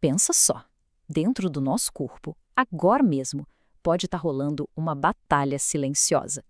pensa só, dentro do nosso corpo, agora mesmo, pode estar rolando uma batalha silenciosa.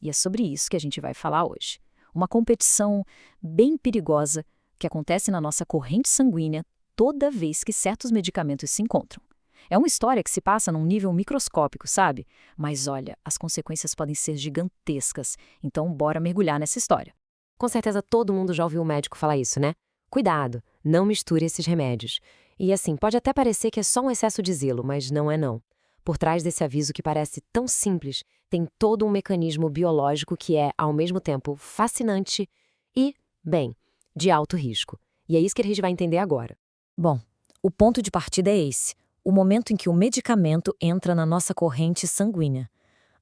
E é sobre isso que a gente vai falar hoje. Uma competição bem perigosa que acontece na nossa corrente sanguínea toda vez que certos medicamentos se encontram. É uma história que se passa num nível microscópico, sabe? Mas olha, as consequências podem ser gigantescas, então bora mergulhar nessa história. Com certeza todo mundo já ouviu o médico falar isso, né? Cuidado, não misture esses remédios. E assim, pode até parecer que é só um excesso de zelo, mas não é não. Por trás desse aviso que parece tão simples, tem todo um mecanismo biológico que é, ao mesmo tempo, fascinante e, bem, de alto risco. E é isso que a gente vai entender agora. Bom, o ponto de partida é esse, o momento em que o medicamento entra na nossa corrente sanguínea.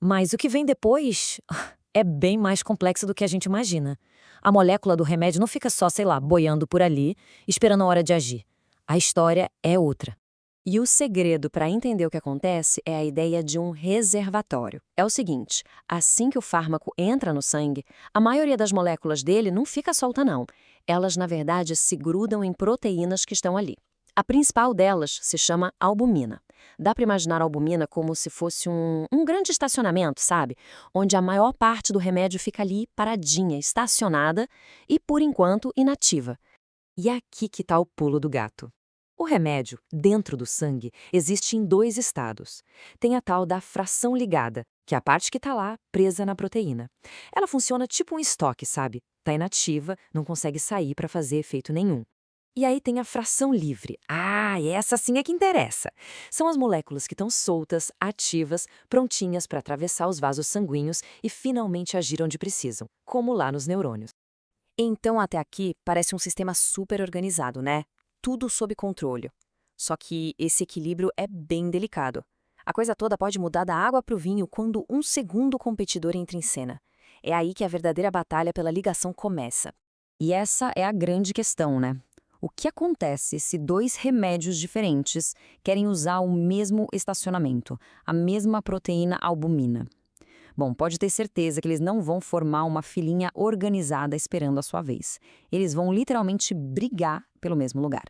Mas o que vem depois é bem mais complexo do que a gente imagina. A molécula do remédio não fica só, sei lá, boiando por ali, esperando a hora de agir. A história é outra. E o segredo para entender o que acontece é a ideia de um reservatório. É o seguinte, assim que o fármaco entra no sangue, a maioria das moléculas dele não fica solta não. Elas, na verdade, se grudam em proteínas que estão ali. A principal delas se chama albumina. Dá para imaginar a albumina como se fosse um grande estacionamento, sabe? Onde a maior parte do remédio fica ali paradinha, estacionada e, por enquanto, inativa. E é aqui que está o pulo do gato. O remédio, dentro do sangue, existe em dois estados. Tem a tal da fração ligada, que é a parte que está lá, presa na proteína. Ela funciona tipo um estoque, sabe? Está inativa, não consegue sair para fazer efeito nenhum. E aí tem a fração livre. Ah, essa sim é que interessa. São as moléculas que estão soltas, ativas, prontinhas para atravessar os vasos sanguíneos e finalmente agir onde precisam, como lá nos neurônios. Então, até aqui, parece um sistema super organizado, né? Tudo sob controle. Só que esse equilíbrio é bem delicado. A coisa toda pode mudar da água para o vinho quando um segundo competidor entra em cena. É aí que a verdadeira batalha pela ligação começa. E essa é a grande questão, né? O que acontece se dois remédios diferentes querem usar o mesmo estacionamento, a mesma proteína albumina? Bom, pode ter certeza que eles não vão formar uma filinha organizada esperando a sua vez. Eles vão literalmente brigar pelo mesmo lugar.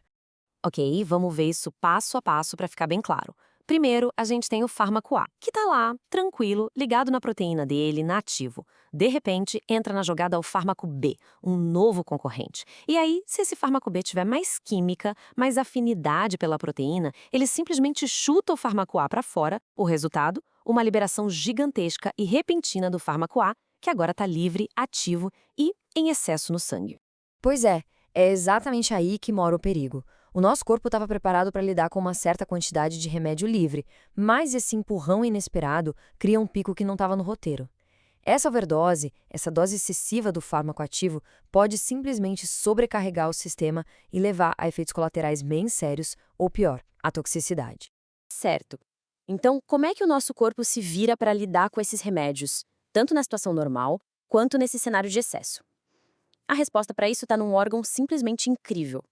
Ok, vamos ver isso passo a passo para ficar bem claro. Primeiro, a gente tem o fármaco A, que está lá, tranquilo, ligado na proteína dele, nativo. De repente, entra na jogada o fármaco B, um novo concorrente. E aí, se esse fármaco B tiver mais química, mais afinidade pela proteína, ele simplesmente chuta o fármaco A para fora. O resultado? Uma liberação gigantesca e repentina do fármaco A, que agora está livre, ativo e em excesso no sangue. Pois é exatamente aí que mora o perigo. O nosso corpo estava preparado para lidar com uma certa quantidade de remédio livre, mas esse empurrão inesperado cria um pico que não estava no roteiro. Essa overdose, essa dose excessiva do fármaco ativo, pode simplesmente sobrecarregar o sistema e levar a efeitos colaterais bem sérios, ou pior, a toxicidade. Certo. Então, como é que o nosso corpo se vira para lidar com esses remédios, tanto na situação normal, quanto nesse cenário de excesso? A resposta para isso está num órgão simplesmente incrível: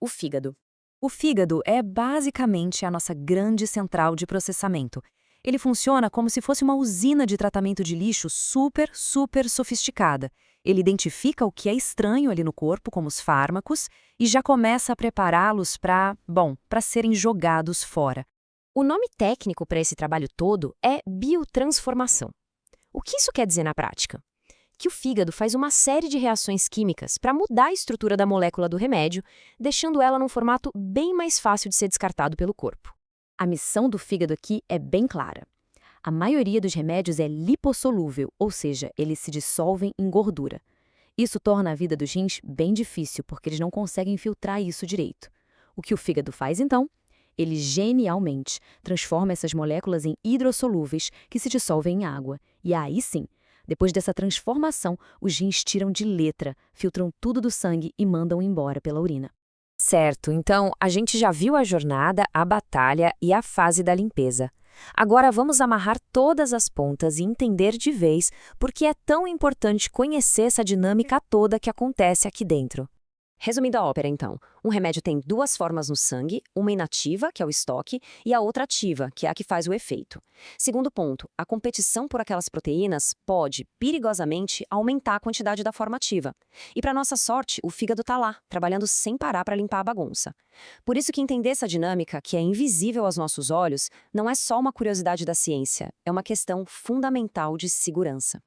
o fígado. O fígado é basicamente a nossa grande central de processamento. Ele funciona como se fosse uma usina de tratamento de lixo super sofisticada. Ele identifica o que é estranho ali no corpo, como os fármacos, e já começa a prepará-los para serem jogados fora. O nome técnico para esse trabalho todo é biotransformação. O que isso quer dizer na prática? Que o fígado faz uma série de reações químicas para mudar a estrutura da molécula do remédio, deixando ela num formato bem mais fácil de ser descartado pelo corpo. A missão do fígado aqui é bem clara. A maioria dos remédios é lipossolúvel, ou seja, eles se dissolvem em gordura. Isso torna a vida dos rins bem difícil, porque eles não conseguem filtrar isso direito. O que o fígado faz, então? Ele genialmente transforma essas moléculas em hidrossolúveis que se dissolvem em água. E aí sim, depois dessa transformação, os rins tiram de letra, filtram tudo do sangue e mandam embora pela urina. Certo, então a gente já viu a jornada, a batalha e a fase da limpeza. Agora vamos amarrar todas as pontas e entender de vez por que é tão importante conhecer essa dinâmica toda que acontece aqui dentro. Resumindo a ópera, então, um remédio tem duas formas no sangue, uma inativa, que é o estoque, e a outra ativa, que é a que faz o efeito. Segundo ponto, a competição por aquelas proteínas pode, perigosamente, aumentar a quantidade da forma ativa. E para nossa sorte, o fígado está lá, trabalhando sem parar para limpar a bagunça. Por isso que entender essa dinâmica, que é invisível aos nossos olhos, não é só uma curiosidade da ciência, é uma questão fundamental de segurança.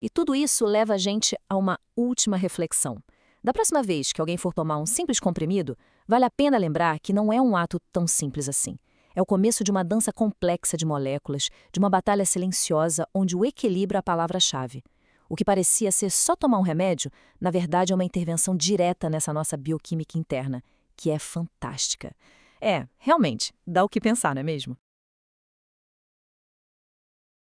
E tudo isso leva a gente a uma última reflexão. Da próxima vez que alguém for tomar um simples comprimido, vale a pena lembrar que não é um ato tão simples assim. É o começo de uma dança complexa de moléculas, de uma batalha silenciosa onde o equilíbrio é a palavra-chave. O que parecia ser só tomar um remédio, na verdade é uma intervenção direta nessa nossa bioquímica interna, que é fantástica. Realmente, dá o que pensar, não é mesmo?